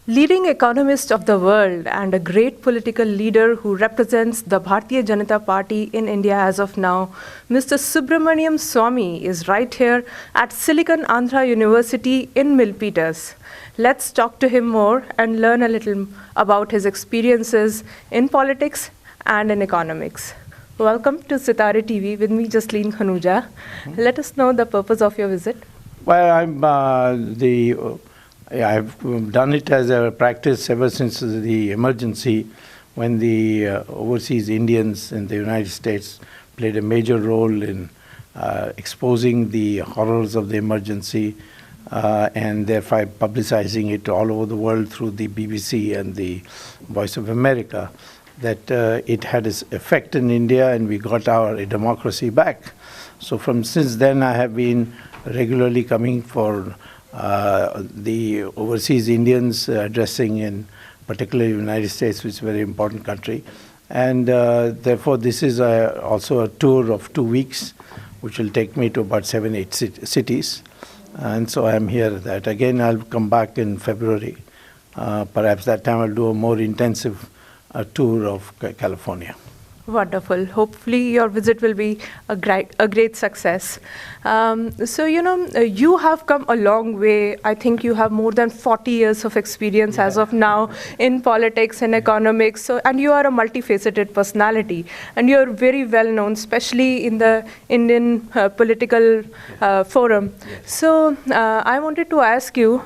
Leading economist of the world and a great political leader who represents the Bharatiya Janata Party in India as of now, Mr. Subramanian Swamy is right here at Silicon Andhra University in Milpitas. Let's talk to him more and learn a little about his experiences in politics and in economics. Welcome to Sitare TV with me, Jasleen Khanuja. Let us know the purpose of your visit. Well, I've done it as a practice ever since the emergency, when the overseas Indians in the United States played a major role in exposing the horrors of the emergency and therefore publicizing it all over the world through the BBC and the Voice of America, that it had its effect in India and we got our democracy back. So since then I have been regularly coming for the overseas Indians addressing in particularly the United States, which is a very important country. And therefore this is also a tour of 2 weeks, which will take me to about 7-8 cities. And so I'm here. That again, I'll come back in February. Perhaps that time I'll do a more intensive tour of California. Wonderful. Hopefully your visit will be a great success. You have come a long way. I think you have more than 40 years of experience as of now in politics and economics. And you are a multifaceted personality. And you're very well known, especially in the Indian political forum. So I wanted to ask you,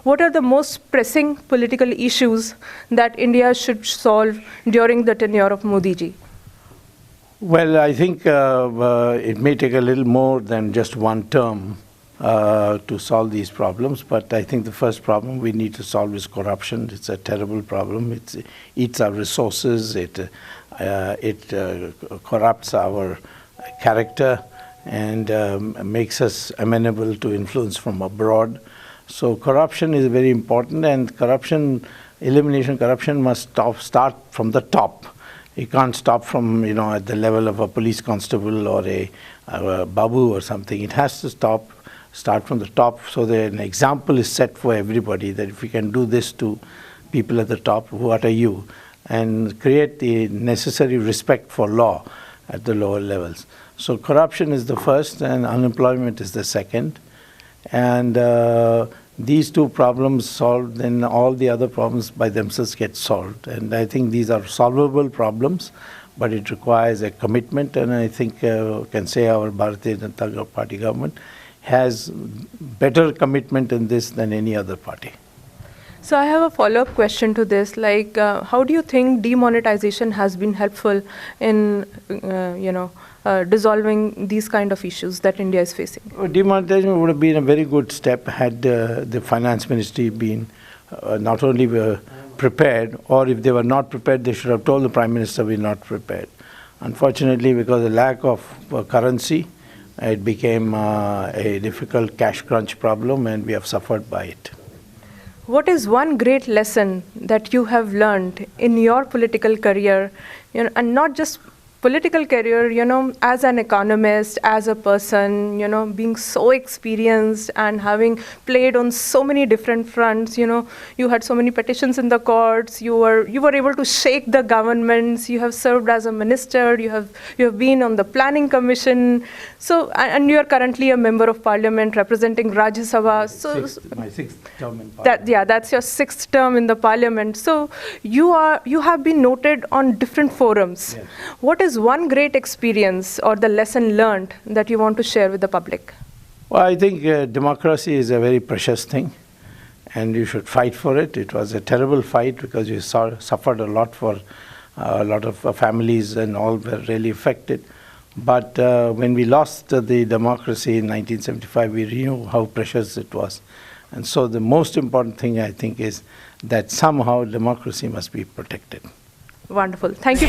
what are the most pressing political issues that India should solve during the tenure of Modi ji? Well, I think it may take a little more than just one term to solve these problems, but I think the first problem we need to solve is corruption. It's a terrible problem. It eats our resources. It corrupts our character and makes us amenable to influence from abroad. So corruption is very important, and elimination corruption must start from the top. You can't stop from, at the level of a police constable or a babu or something. It has to start from the top, so that an example is set for everybody, that if we can do this to people at the top, what are you? And create the necessary respect for law at the lower levels. So corruption is the first and unemployment is the second. And these two problems solved, then all the other problems by themselves get solved. And I think these are solvable problems, but it requires a commitment. And I think can say our Bharatiya Janata Party government has better commitment in this than any other party. So I have a follow-up question to this. How do you think demonetization has been helpful in, dissolving these kind of issues that India is facing? Demonetization would have been a very good step had the finance ministry been not only prepared, or if they were not prepared, they should have told the Prime Minister we're not prepared. Unfortunately, because of the lack of currency, it became a difficult cash crunch problem, and we have suffered by it. What is one great lesson that you have learned in your political career, and not just political career, as an economist, as a person, being so experienced and having played on so many different fronts, you had so many petitions in the courts, you were able to shake the governments, you have served as a minister, you have been on the planning commission, and you are currently a member of parliament representing Rajya Sabha. My sixth term in parliament. That's your sixth term in the parliament. So you have been noted on different forums. Yes. What is one great experience or the lesson learned that you want to share with the public? Well, I think democracy is a very precious thing, and you should fight for it. It was a terrible fight because you suffered a lot for a lot of families, and all were really affected. But when we lost the democracy in 1975, we knew how precious it was. And so the most important thing, I think, is that somehow democracy must be protected. Wonderful. Thank you.